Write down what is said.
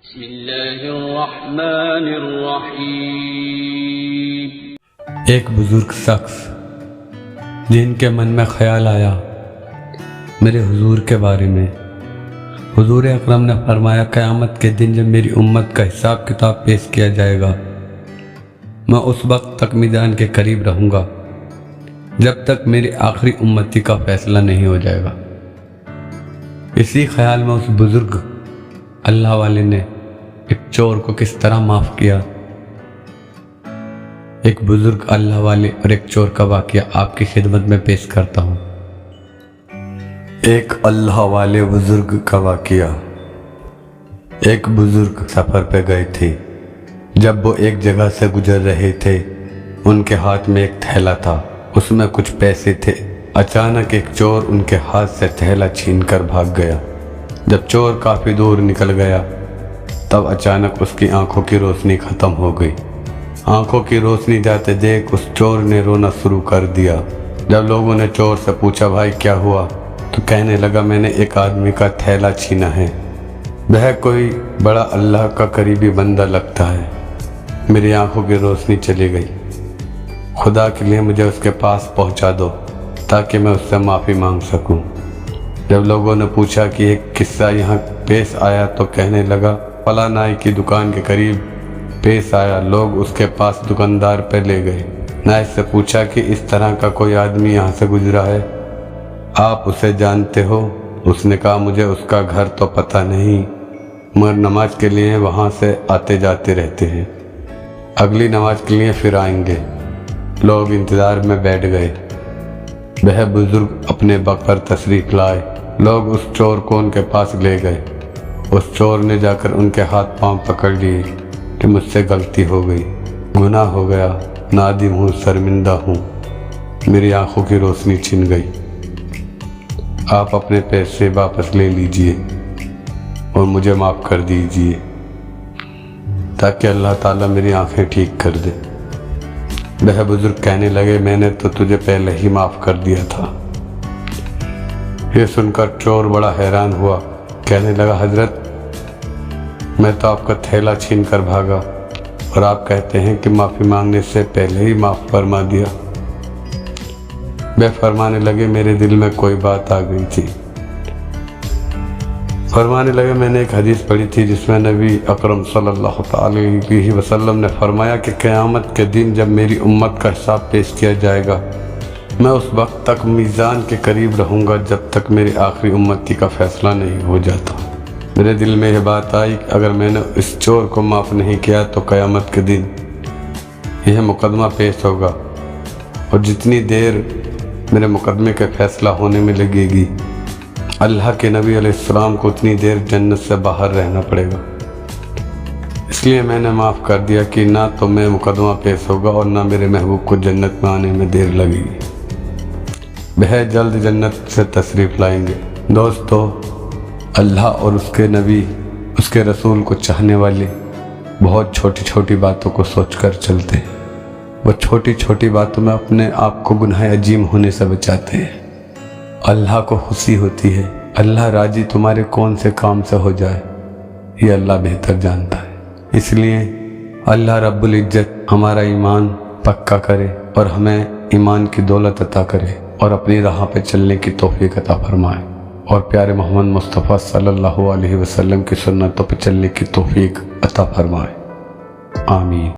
بسم اللہ الرحمن الرحیم۔ ایک بزرگ شخص جن کے من میں خیال آیا میرے حضور کے بارے میں۔ حضور اکرم نے فرمایا قیامت کے دن جب میری امت کا حساب کتاب پیش کیا جائے گا، میں اس وقت تک میزان کے قریب رہوں گا جب تک میری آخری امتی کا فیصلہ نہیں ہو جائے گا۔ اسی خیال میں اس بزرگ اللہ والے نے ایک چور کو کس طرح معاف کیا۔ ایک بزرگ اللہ والے اور ایک چور کا واقعہ آپ کی خدمت میں پیش کرتا ہوں۔ ایک اللہ والے بزرگ کا واقعہ۔ ایک بزرگ سفر پہ گئے تھے۔ جب وہ ایک جگہ سے گزر رہے تھے، ان کے ہاتھ میں ایک تھیلا تھا، اس میں کچھ پیسے تھے۔ اچانک ایک چور ان کے ہاتھ سے تھیلا چھین کر بھاگ گیا۔ جب چور کافی دور نکل گیا تب اچانک اس کی آنکھوں کی روشنی ختم ہو گئی۔ آنکھوں کی روشنی جاتے دیکھ اس چور نے رونا شروع کر دیا۔ جب لوگوں نے چور سے پوچھا بھائی کیا ہوا، تو کہنے لگا میں نے ایک آدمی کا تھیلا چھینا ہے، وہ کوئی بڑا اللہ کا قریبی بندہ لگتا ہے۔ میری آنکھوں کی روشنی چلی گئی، خدا کے لیے مجھے اس کے پاس پہنچا دو تاکہ میں اس سے معافی مانگ سکوں۔ جب لوگوں نے پوچھا کہ ایک قصہ یہاں پیش آیا تو کہنے لگا فلاں نائی کی دکان کے قریب پیش آیا، لوگ اس کے پاس دکاندار پہ لے گئے۔ نائی سے پوچھا کہ اس طرح کا کوئی آدمی یہاں سے گزرا ہے، آپ اسے جانتے ہو؟ اس نے کہا مجھے اس کا گھر تو پتہ نہیں، مگر نماز کے لیے وہاں سے آتے جاتے رہتے ہیں، اگلی نماز کے لیے پھر آئیں گے۔ لوگ انتظار میں بیٹھ گئے۔ وہ بزرگ اپنے وقت پر تشریف لائے۔ لوگ اس چور کو ان کے پاس لے گئے۔ اس چور نے جا کر ان کے ہاتھ پاؤں پکڑ لیے کہ مجھ سے غلطی ہو گئی، گناہ ہو گیا، نادم ہوں، شرمندہ ہوں، میری آنکھوں کی روشنی چھن گئی، آپ اپنے پیسے واپس لے لیجئے اور مجھے معاف کر دیجئے تاکہ اللہ تعالیٰ میری آنکھیں ٹھیک کر دے۔ وہ بزرگ کہنے لگے میں نے تو تجھے پہلے ہی معاف کر دیا تھا۔ یہ سن کر چور بڑا حیران ہوا، کہنے لگا حضرت میں تو آپ کا تھیلا چھین کر بھاگا اور آپ کہتے ہیں کہ معافی مانگنے سے پہلے ہی معاف فرما دیا۔ وہ فرمانے لگے میرے دل میں کوئی بات آ گئی تھی۔ فرمانے لگے میں نے ایک حدیث پڑھی تھی جس میں نبی اکرم صلی اللہ علیہ وسلم نے فرمایا کہ قیامت کے دن جب میری امت کا حساب پیش کیا جائے گا، میں اس وقت تک میزان کے قریب رہوں گا جب تک میری آخری امتی کا فیصلہ نہیں ہو جاتا۔ میرے دل میں یہ بات آئی کہ اگر میں نے اس چور کو معاف نہیں کیا تو قیامت کے دن یہ مقدمہ پیش ہوگا، اور جتنی دیر میرے مقدمے کے فیصلہ ہونے میں لگے گی، اللہ کے نبی علیہ السلام کو اتنی دیر جنت سے باہر رہنا پڑے گا۔ اس لیے میں نے معاف کر دیا کہ نہ تو میں مقدمہ پیش ہوگا اور نہ میرے محبوب کو جنت میں آنے میں دیر لگے گی۔ وہ جلد جنت سے تشریف لائیں گے۔ دوستو، اللہ اور اس کے نبی، اس کے رسول کو چاہنے والے بہت چھوٹی چھوٹی باتوں کو سوچ کر چلتے ہیں۔ وہ چھوٹی چھوٹی باتوں میں اپنے آپ کو گناہ عظیم ہونے سے بچاتے ہیں۔ اللہ کو خوشی ہوتی ہے، اللہ راضی تمہارے کون سے کام سے ہو جائے یہ اللہ بہتر جانتا ہے۔ اس لیے اللہ رب العزت ہمارا ایمان پکا کرے اور ہمیں ایمان کی دولت عطا کرے اور اپنی راہ پہ چلنے کی توفیق عطا فرمائے، اور پیارے محمد مصطفیٰ صلی اللہ علیہ وسلم کی سنتوں پہ چلنے کی توفیق عطا فرمائے۔ آمین۔